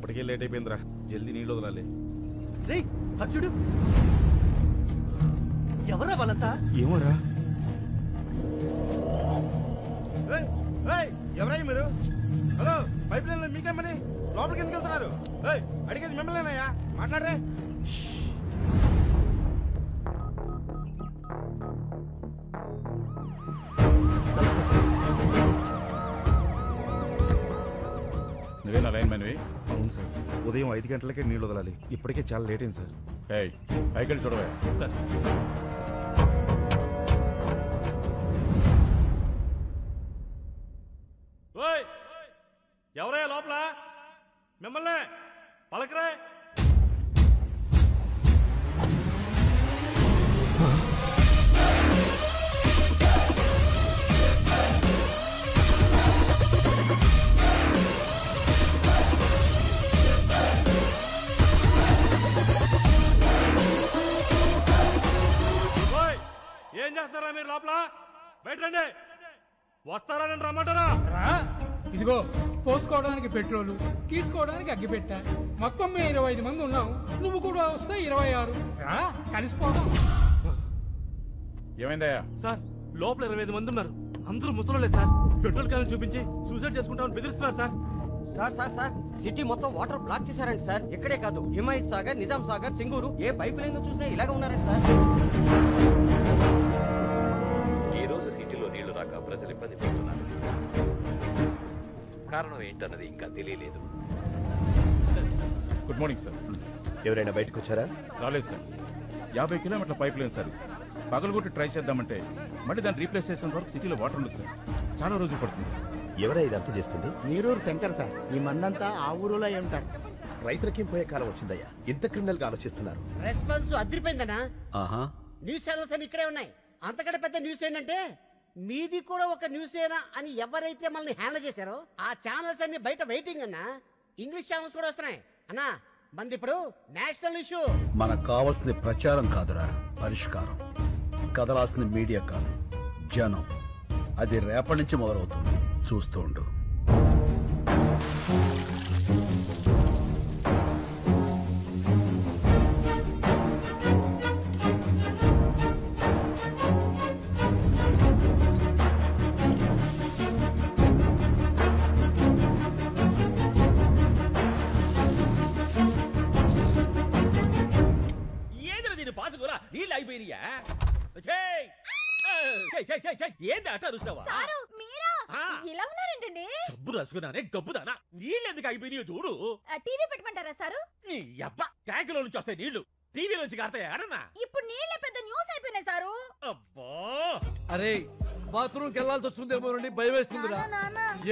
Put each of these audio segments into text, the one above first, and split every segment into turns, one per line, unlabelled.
ఇప్పటికే లేట్ అయిపోయిందిరా, జల్దీ నీళ్ళు వదలాలి.
చూడు ఎవరా వాళ్ళంతా?
ఏమోరా. ఎవరై మీరు? హలో, పైప్ లైన్ మీకేమని లోపలికి ఎందుకు వెళ్తున్నారు? అడిగేది మిమ్మల్నేనయ్యా, మాట్లాడరే.
నువ్వేనా లైన్ మ్యాన్వి?
అవును సార్, ఉదయం 5 గంటలకే నీళ్ళు వదలాలి. ఇప్పటికే చాలా లేట్ అయింది సార్.
పైకి చూడవా
సార్.
ఎవరయ్యా లోపల? మిమ్మల్ని పలకరే. ఏం చేస్తారా మీరు లోపల? బయట రండి. వస్తారా నేను రమ్మంటారా?
ఇదిగో పోసుకోవడానికి పెట్రోలు, తీసుకోవడానికి అగ్గిపెట్ట. మొత్తం 25 మంది ఉన్నాం. నువ్వు కూడా వస్తే 26. కలిసిపోదాం.
ఏమైందయ్యా?
సార్, లోపల 25 మంది ఉన్నారు. అందరూ ముసలోళ్ళే సార్. పెట్రోల్ క్యాన్ చూపించి సూసైడ్ చేసుకుంటామని బెదిరిస్తున్నారు సార్.
సార్ సిటీ మొత్తం వాటర్ బ్లాక్ చేశారండి సార్. ఇక్కడే కాదు, హిమాయత్ సాగర్, నిజాం సాగర్, సింగూరు ఏ పైప్ లైన్ చూసినా ఇలాగ ఉన్నారండి సార్.
ఈ రోజు సిటీలో నీళ్లు రాక ప్రజలు ఇబ్బంది పడుతున్నారు. కారణం ఏంటన్నది ఇంకా తెలియలేదు.
Good morning sir.
ఎవరైనా బయటకు వచ్చారా?
రాలేదు సార్. 50 కిలోమీటర్ల పైప్ లైన్ సార్. పగలగొట్టి ట్రై చేద్దామంటే మళ్ళీ దాన్ని రీప్లేస్ చేసిన వరకు సిటీలో వాటర్ ఉండదు సార్. చాలా రోజులు పడుతుంది.
ఎవరై ఇదంతా చేస్తుంది?
నీరూరు శంకర్ సార్. ఈ మందంతా ఆ ఊరులో ఉంటారు.
రైతులకేం పోయే కాలం వచ్చిందయ్యా. ఇంత క్రిమినల్ గా ఆలోచిస్తున్నారు.
రెస్పాన్స్ అదిరిపోయిందనా?
ఆహా,
న్యూస్ ఛానల్స్ అని ఇక్కడే ఉన్నాయి. అంతకంటే పెద్ద న్యూస్ ఏంటంటే మీది కూడా ఒక న్యూస్ ఏనా అని ఎవరైతే మనల్ని హ్యాండిల్ చేశారో ఆ ఛానల్స్ అన్ని బయట వెయిటింగ్ అన్నా. ఇంగ్లీష్ ఛానల్స్ కూడా వస్తున్నాయి అన్నా. మంది ఇప్పుడు నేషనల్ ఇష్యూ.
మనకు కావాల్సింది ప్రచారం కాదురా, పరిష్కారం. కదలాల్సింది మీడియా కాదు, జనం. అది రేపటి నుంచి మొదలవుతుంది. చూస్తూ ఉండు.
నీళ్ళు అయిపోయినాయా? ఏంది అట్ట అరుస్తావా? సబ్బు రాసుకున్నానే గబ్బుదానా. నీళ్ళు ఎందుకు అయిపోయినాయో చూడు.
టీవీ పెట్టమంటారా సారు?
నీ అబ్బా, ట్యాంకులో నుంచి వస్తాయి నీళ్లు, టీవీ నుంచి కారుతాయి ఆడనా?
ఇప్పుడు నీళ్ళే పెద్ద న్యూస్ అయిపోయినాయి సారు.
అబ్బా,
అరే బాత్రూమ్కి వెళ్ళాల్సి వస్తుందేమో నండి, భయం వేస్తుందిరా.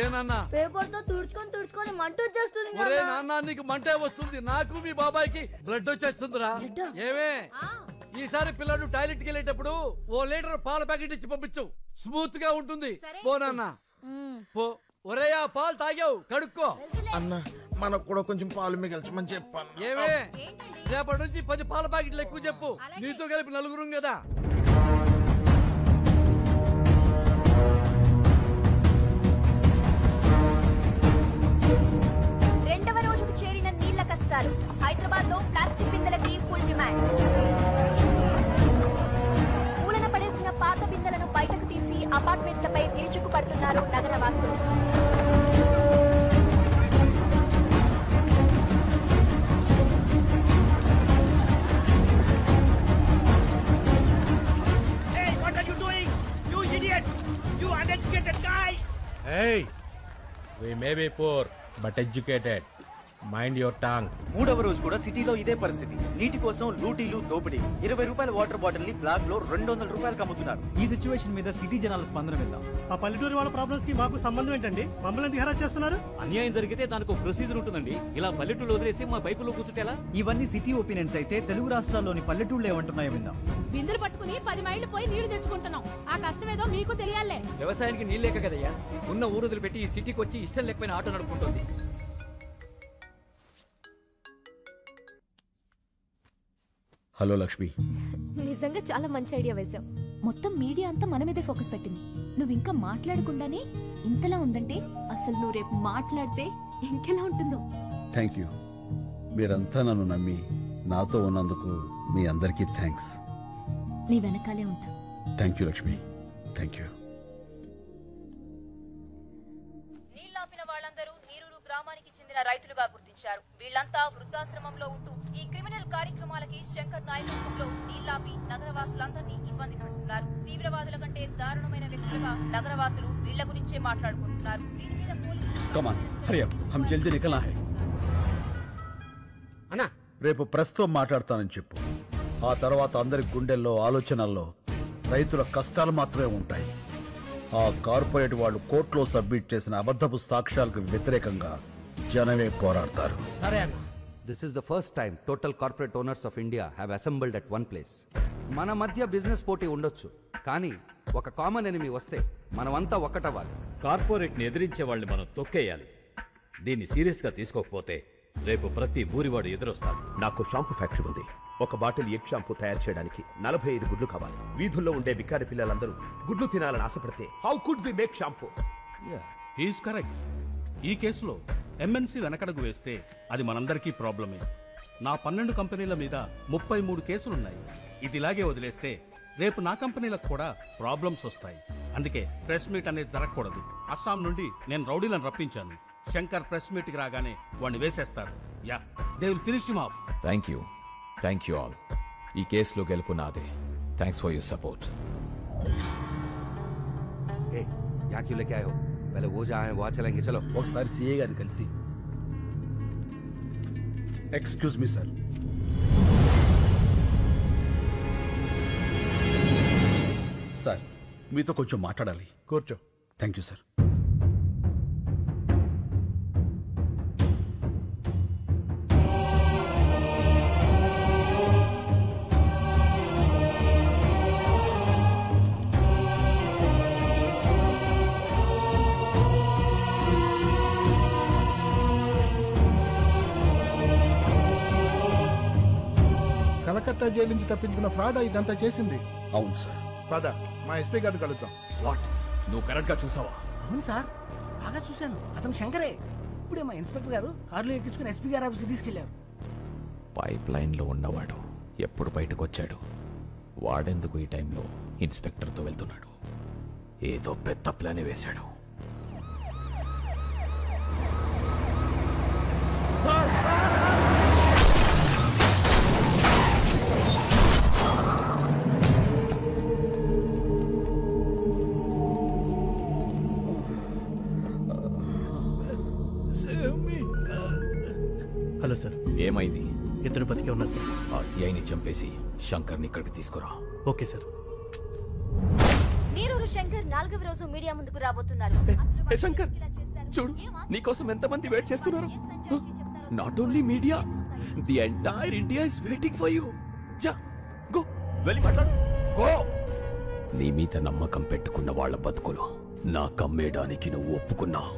ఏ నాన్న?
పేపర్ తో తుడుచుకొని మంట వచ్చేస్తుంది.
ఒరే నాన్న, నీకు మంటే వస్తుంది, నాకు మీ బాబాయ్కి బ్లడ్ వచ్చేస్తుందిరా. ఏమే ఈసారి పిల్లలు టాయిలెట్ కి వెళ్ళేటప్పుడు 1 లీటర్ పాల ప్యాకెట్ ఇచ్చి పంపించు, స్మూత్ గా ఉంటుంది. పో నాన్న పో. ఒరే ఆ పాలు తాగావు, కడుక్కో.
అన్న మనకు కూడా కొంచెం పాలు మిగల్చమని చెప్పాను.
ఏమే రేపటి నుంచి 10 పాల ప్యాకెట్లు ఎక్కువ చెప్పు, నీతో కలిపి 4 కదా.
రెండవ రోజుకు చేరిన నీళ్ల కష్టాలు. హైదరాబాద్ లో ప్లాస్టిక్ బిందెలకి ఫుల్ డిమాండ్. మూలన పడేసిన పాత బిందెలను బయటకు తీసి అపార్ట్మెంట్లపై విరుచుకుపడుతున్నారు నగరవాసులు.
Hey, we may be poor but educated. Mind your Tang.
3వ రోజు కూడా సిటీలో ఇదే పరిస్థితి. నీటి కోసం లూటీలు, దోపిడీ. 20 రూపాయల వాటర్ బాటిల్ ని బ్లాక్ లో 200 రూపాయలకు అమ్ముతున్నారు. ఈ సిచ్యువేషన్ మీద సిటీ జనాల స్పందన విందాం.
ఆ పల్లెటూరు వాళ్ళ ప్రాబ్లమ్స్ కి మాకు సంబంధం ఏంటండి? మమ్మల్ని దిహరా చేస్తున్నారు.
అన్యాయం జరిగితే దానికి ప్రొసీజర్ ఉంటుందండి. ఇలా పల్లెటూరు వదిలేసి మా పైపులో కూర్చుంటేలా?
ఇవన్నీ సిటీ ఒపీనియన్స్ అయితే తెలుగు రాష్ట్రాల్లోని పల్లెటూళ్ళు ఏమంటున్నాయో విందాం.
బిందులు పట్టుకుని 10 మైళ్ళు పోయి నీళ్లు తెచ్చుకుంటున్నాం. ఆ కష్టం ఏదో మీకు తెలియాలే.
వ్యవసాయానికి నీళ్ళు లేక కదయ్యా ఉన్న ఊరుదులు పెట్టి ఈ సిటీకి వచ్చి ఇష్టం లేకపోయిన ఆటో నడుపుకుంటుంది.
హలో లక్ష్మి.
నిజంగా చాలా మంచి ఐడియా వేశావు. మొత్తం మీడియా అంతా మన మీదే ఫోకస్ పెట్టింది. నువ్వు ఇంకా మాట్లాడకుండానే ఇంతలా ఉందంటే అసలు నువ్వు రేపు మాట్లాడితే ఇంకెలా ఉంటుందో.
Thank you. మీరంతా నన్ను నమ్మి నాతో ఉన్నందుకు మీ అందరికీ థ్యాంక్స్.
నీ వెనకాలే ఉంటా.
Thank you Lakshmi. Thank you.
నీళ్లాపిన వాళ్ళందరూ నీరూరు గ్రామానికి చెందిన రైతులుగా గుర్తించారు. వీళ్లంతా వృద్ధాశ్రమంలో ఉంటూ ఈ క్రిమినల్ కార్యక్రమాలకి శంకర్ నాయకత్వంలో నీళ్లాపి నగరవాసులందరినీ ఇబ్బంది పెడుతున్నారు. తీవ్రవాదుల కంటే దారుణమైన వ్యక్తులుగా నగరవాసులు వీళ్ల గురించే మాట్లాడుకుంటున్నారు. దీని మీద
పోలీసులు రేపు ప్రస్తుతం మాట్లాడతానని చెప్పు. ఆ తర్వాత అందరి గుండెల్లో ఆలోచనల్లో రైతుల కష్టాలు మాత్రమే ఉంటాయి. ఆ కార్పొరేట్ వాళ్ళు కోర్టులో సబ్మిట్ చేసిన అబద్ధపు సాక్ష్యాలకు వ్యతిరేకంగా జనమే పోరాడతారు.
సరే అన్న.
This is the first time total corporate owners of India have assembled at one place. మన మధ్య బిజినెస్ పోటీ ఉండొచ్చు, కానీ ఒక కామన్ ఎనిమీ వస్తే మనమంతా ఒక్కటవ్వాలి.
కార్పొరేట్ని ఎదిరించే వాళ్ళని మనం తొక్కేయాలి. దీన్ని సీరియస్గా తీసుకోకపోతే రేపు ప్రతి ఊరివాడు ఎదురొస్తాడు.
నాకు షాంపూ ఫ్యాక్టరీ ఉంది. ఒక బాటిల్ ఎగ్ షాంపూ తయారు చేయడానికి 45 గుడ్లు కావాలి. వీధుల్లో ఉండే బికారి పిల్లలందరూ గుడ్లు తినాలని ఆశపడితే how could we make shampoo?
Is correct. ఈ కేసులో ఎంఎన్సీ వెనకడుగు వేస్తే అది మనందరికీ ప్రాబ్లమే. నా 12 కంపెనీల మీద 33 కేసులున్నాయి. ఇదిలాగే వదిలేస్తే రేపు నా కంపెనీలకు కూడా ప్రాబ్లమ్స్ వస్తాయి. అందుకే ప్రెస్ మీట్ అనేది జరగకూడదు. అస్సాం నుండి నేను రౌడీలను రప్పించాను. శంకర్ ప్రెస్ మీట్కి రాగానే వాడిని వేసేస్తారు. Yeah, they will finish him of.
Thank you all. ఈ కేసులో గెలుపు నాదే. Thanks for your support.
क्या क्यों लेके आए हो? पहले वो जहाँ है वहाँ चलेंगे. चलो.
ఒకసారి సిఏ గారిని కలిసి. Excuse me sir. సార్, మీతో కొంచెం మాట్లాడాలి.
కూర్చో.
Thank you sir.
Calcutta jail నుంచి తప్పించుకున్న ఫ్రాడ్ ఇదంతా చేసింది.
అవును సార్.
పద, మా ఎస్పీ గారిని కలుద్దాం.
వాట్? నువ్వు కరెక్ట్ గా చూసావా?
అవును సార్, బాగా చూశాను. అతను శంకరే. ఇప్పుడే మా ఇన్స్పెక్టర్ గారు కారులో ఎక్కించుకుని ఎస్పీ గారి ఆఫీస్కి తీసుకెళ్లారు.
పైప్ లైన్ లో ఉన్నవాడు ఎప్పుడు బయటకు వచ్చాడు? వాడెందుకు ఈ టైంలో ఇన్స్పెక్టర్తో వెళ్తున్నాడు? ఏదో పెద్ద ప్లానే వేశాడు.
Hello sir.
ఏమైంది?
ఇద్దరు బతికే ఉన్నారు.
ఆ సిఐని చంపేసి శంకర్ని ఇక్కడికి తీసుకురా.
Okay sir.
నీరూరు శంకర్ 4వ రోజు మీడియా ముందుకు రాబోతున్నారు.
శంకర్, చూడు, నీకోసం ఎంతమంది వెయిట్ చేస్తున్నారు. Not only media, the entire India is waiting for you. జా, గో, వెళ్ళి మాట్లాడు. గో. నీ మీద నమ్మకం పెట్టుకున్న వాళ్ళ బతుకులు నా కమ్మేయడానికి నువ్వు ఒప్పుకున్నావు.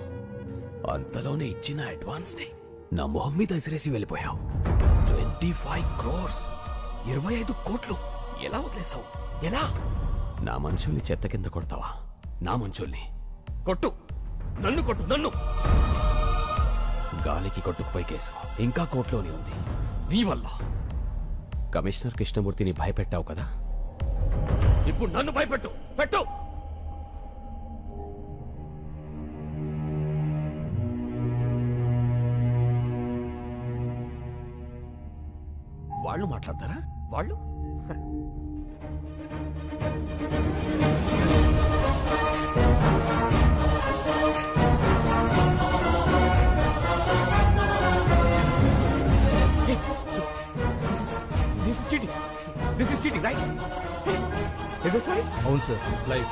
అంతలోనే ఇచ్చిన అడ్వాన్స్ ని నా మొహం మీద విసిరేసి వెళ్ళిపోయావు. 25 crores, 25 కోట్లు ఎలా వదిలేసావు? ఎలా? నా మనుషుల్ని చెత్త కింద కొడతావా? నా మనుషుల్ని కొట్టు, నన్ను కొట్టు, నన్ను. గాలికి కొట్టుకుపోయి కేసు ఇంకా కోర్టులోనే ఉంది. నీ వల్ల కమిషనర్ కృష్ణమూర్తిని భయపెట్టావు కదా, ఇప్పుడు నన్ను భయపెట్టు. పెట్టు. వాళ్ళు మాట్లాడతారా? వాళ్ళు This is cheating, right? Is this right?
అవును సార్, లైవ్.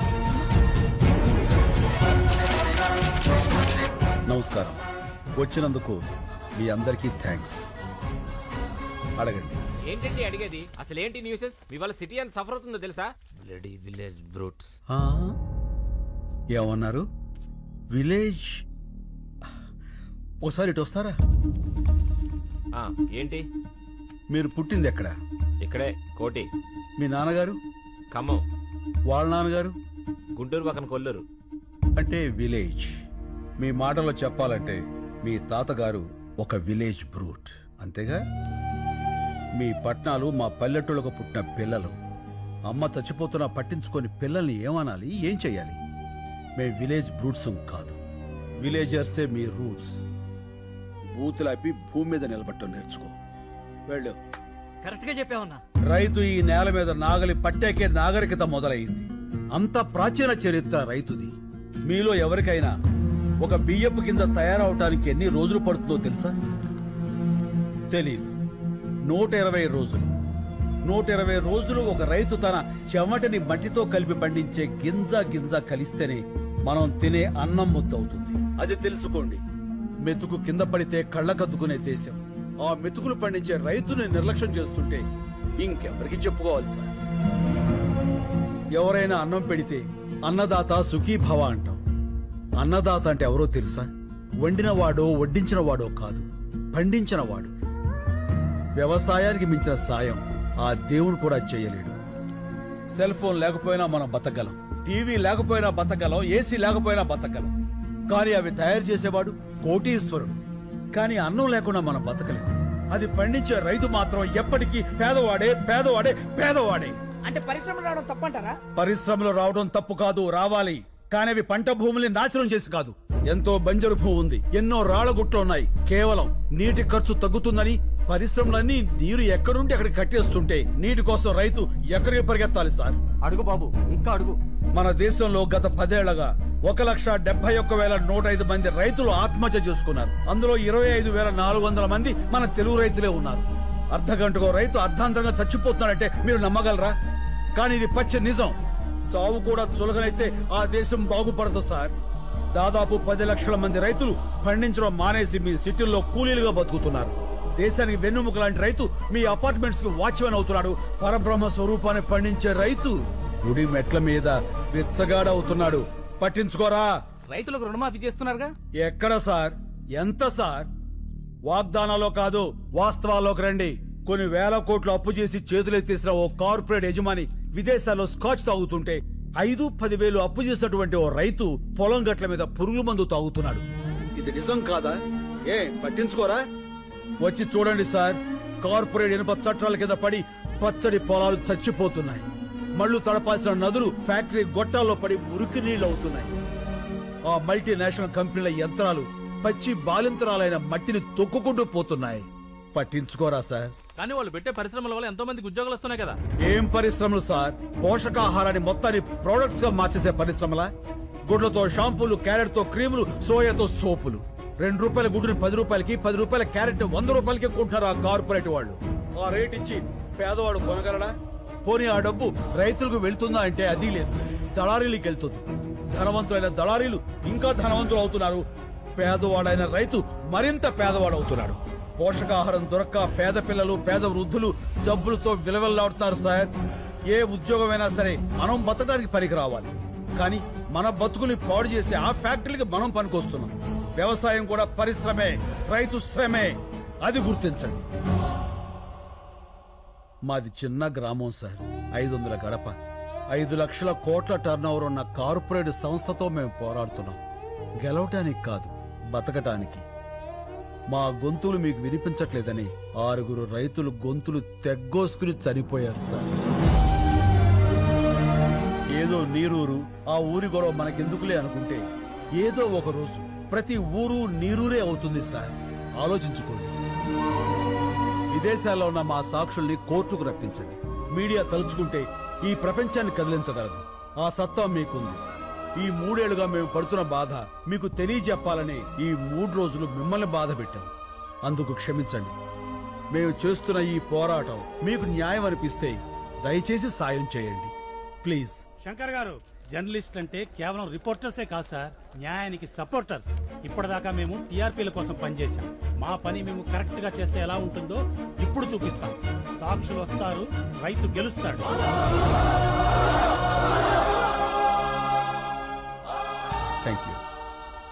నమస్కారం. వచ్చినందుకు మీ అందరికీ థ్యాంక్స్. అడగండి.
ఏంటండి అడిగేది? అసలు ఏంటి న్యూసెన్స్? మీ వాళ్ళ సిటీ అని సఫర్ అవుతుందో తెలుసా? Bloody village brutes.
ఏమన్నారు? విలేజ్? ఒకసారి ఇటు వస్తారా?
ఏంటి?
మీరు పుట్టింది ఎక్కడ?
ఇక్కడే, కోటి.
మీ నాన్నగారు?
ఖమ్మం.
వాళ్ళ నాన్నగారు?
గుంటూరు పక్కన కొల్లూరు.
అంటే విలేజ్. మీ మాటలో చెప్పాలంటే మీ తాతగారు ఒక విలేజ్ బ్రూట్. అంతేగా? మీ పట్నాలు మా పల్లెటూళ్ళకు పుట్టిన పిల్లలు. అమ్మ చచ్చిపోతున్నా పట్టించుకొని పిల్లల్ని ఏమనాలి, ఏం చెయ్యాలి? మేము విలేజ్ బ్రూట్స్ కాదు, విలేజర్సే మీ రూట్స్. బూతులాపి భూమి మీద నిలబట్టం నేర్చుకో. వెళ్ళు.
కరెక్ట్ గా చెప్పావన్నా.
రైతు ఈ నేల మీద నాగలి పట్టాకే నాగరికత మొదలైంది. అంత ప్రాచీన చరిత్ర రైతుది. మీలో ఎవరికైనా ఒక బియ్యపు కింద తయారవటానికి ఎన్ని రోజులు పడుతుందో తెలుసా? తెలీదు. 120 రోజులు. 120 రోజులు ఒక రైతు తన చెమటని మట్టితో కలిపి పండించే గింజ కలిస్తేనే మనం తినే అన్నం ముద్దవుతుంది. అది తెలుసుకోండి. మెతుకు కింద పడితే కళ్ళకద్దుకునే దేశం. ఆ మెతుకులు పండించే రైతుని నిర్లక్ష్యం చేస్తుంటే ఇంకెవరికి చెప్పుకోవాలి సార్? ఎవరైనా అన్నం పెడితే అన్నదాత సుఖీభవ అంటాం. అన్నదాత అంటే ఎవరో తెలుసా? వండినవాడో వడ్డించిన వాడో కాదు, పండించినవాడు. వ్యవసాయానికి మించిన సాయం ఆ దేవుడు కూడా చేయలేడు. సెల్ ఫోన్ లేకపోయినా మనం బతకగలం, టీవీ లేకపోయినా బతకగలం, ఏసీ లేకపోయినా బతకగలం. కానీ అవి తయారు చేసేవాడు కోటీశ్వరుడు. కానీ అన్నం లేకుండా మనం బతకలేము. అది పండించే రైతు మాత్రం ఎప్పటికీ పేదవాడే పేదవాడే పేదవాడే.
అంటే పరిశ్రమలు రావడం తప్పంటారా?
పరిశ్రమలు రావడం తప్పు కాదు, రావాలి. కానీ అవి పంట భూముల్ని నాశనం చేసి కాదు. ఎంతో బంజరు భూమి ఉంది, ఎన్నో రాళ్లగుట్లున్నాయి. కేవలం నీటి ఖర్చు తగ్గుతుందని పరిశ్రమలన్నీ నీరు ఎక్కడుంటే అక్కడికి కట్టేస్తుంటే నీటి కోసం రైతు ఎక్కడికి పరిగెత్తాలి సార్?
అడుగు బాబు, ఇంకా అడుగు.
మన దేశంలో గత 10 ఏళ్లగా 1,71,105 మంది రైతులు ఆత్మహత్య చేసుకున్నారు. అందులో 25,400 మంది మన తెలుగు రైతులే ఉన్నారు. అర్ధగంటకో రైతు అర్ధాంతరంగా చచ్చిపోతున్నాడంటే మీరు నమ్మగలరా? కానీ ఇది పచ్చి నిజం. చావు కూడా చులకనైతే ఆ దేశం బాగుపడదు సార్. దాదాపు 10 లక్షల మంది రైతులు పండించడం మానేసి మీ సిటీల్లో కూలీలుగా బతుకుతున్నారు. దేశానికి వెన్నుముక లాంటి రైతు మీ అపార్ట్మెంట్స్ కి వాచ్మెన్ అవుతున్నాడు. పరబ్రహ్మ స్వరూపాన్ని పండించే రైతు గుడి మెట్ల మీద విచ్చగాడవుతున్నాడు. పట్టించుకోరా?
రైతులకు రుణమాఫీ చేస్తున్నారుగా.
ఎక్కడ సార్? ఎంత సార్? వాగ్దానాలో కాదు, వాస్తవాల్లోకి రండి. కొన్ని వేల కోట్లు అప్పు చేసి చేతులెత్తేసిన ఓ కార్పొరేట్ యజమాని విదేశాల్లో స్కాచ్ తాగుతుంటే 5-10 వేలు అప్పు చేసినటువంటి ఓ రైతు పొలం గట్ల మీద పురుగుల మందు తాగుతున్నాడు. ఇది నిజం కాదా? ఏ పట్టించుకోరా? వచ్చి చూడండి సార్. కార్పొరేట్ ఇనుప చట్టాల కింద పడి పచ్చడి పొలాలు చచ్చిపోతున్నాయి. మళ్లు తడపాల్సిన నదులు ఫ్యాక్టరీ గొట్టాల్లో పడి మురికి నీళ్లు అవుతున్నాయి. ఆ మల్టీనేషనల్ కంపెనీల యంత్రాలు పచ్చి బాలింతరాలైన మట్టిని తొక్కుకుంటూ పోతున్నాయి. పట్టించుకోరా సార్?
కానీ వాళ్ళు పెట్టే పరిశ్రమల వల్ల ఎంతో మందికి ఉద్యోగాలు వస్తున్నాయి కదా.
ఏం పరిశ్రమలు సార్? పోషకాహారాన్ని మొత్తాన్ని ప్రొడక్ట్స్ గా మార్చేసే పరిశ్రమలా? గుడ్లతో షాంపూలు, క్యారెట్ తో క్రీములు, సోయాతో సోపులు. 2 రూపాయల గుడ్డుని 10 రూపాయలకి, 10 రూపాయల క్యారెట్ 100 రూపాయలకి కొంటున్నారు ఆ కార్పొరేట్ వాళ్ళు. ఆ రేట్ ఇచ్చి పేదవాడు కొనగలడా? పోనీ ఆ డబ్బు రైతులకు వెళ్తుందా అంటే అది లేదు, దళారీలకు వెళ్తుంది. ధనవంతులైన దళారీలు ఇంకా ధనవంతులు అవుతున్నారు. పేదవాడైన రైతు మరింత పేదవాడు అవుతున్నాడు. పోషకాహారం దొరక్క పేద పిల్లలు, పేద వృద్ధులు జబ్బులతో విలవెల్లాడుతున్నారు సార్. ఏ ఉద్యోగమైనా సరే మనం బతకడానికి పనికి రావాలి. కానీ మన బతుకుని పాడు చేసే ఆ ఫ్యాక్టరీకి మనం పనికొస్తున్నాం. వ్యవసాయం కూడా పరిశ్రమే, రైతు శ్రమే. అది గుర్తించండి. మాది చిన్న గ్రామం సార్. 500 గడప, 5 లక్షల కోట్ల టర్నోవర్ ఉన్న కార్పొరేట్ సంస్థతో మేము పోరాడుతున్నాం. గెలవటానికి కాదు, బతకటానికి. మా గొంతులు మీకు వినిపించట్లేదని 6 రైతులు గొంతులు తెగ్గోసుకుని చనిపోయారు సార్. ఏదో నీరూరు, ఆ ఊరి గొడవ మనకెందుకులే అనుకుంటే ఏదో ఒక రోజు ప్రతి ఊరు నీరూరే అవుతుంది సార్. ఆలోచించుకోండి. విదేశాల్లో ఉన్న మా సాక్షుల్ని కోర్టుకు రప్పించండి. మీడియా తలుచుకుంటే ఈ ప్రపంచాన్ని కదిలించగలదు. ఆ సత్తా మీకుంది. ఈ 3 ఏళ్లుగా మేము పడుతున్న బాధ మీకు తెలియజెప్పాలని ఈ 3 రోజులు మిమ్మల్ని బాధ పెట్టాం. అందుకు క్షమించండి. మేము చేస్తున్న ఈ పోరాటం మీకు న్యాయం అనిపిస్తే దయచేసి సాయం చేయండి ప్లీజ్.
శంకర్ గారు, జర్నలిస్ట్ అంటే కేవలం రిపోర్టర్సే కాదు సార్, న్యాయానికి సపోర్టర్స్. ఇప్పటిదాకా మేము టీఆర్పీల కోసం పనిచేశాం. మా పని మేము కరెక్ట్ గా చేస్తే ఎలా ఉంటుందో ఇప్పుడు చూపిస్తాం. సాక్షులు వస్తారు, రైతు గెలుస్తాడు.
Thank you.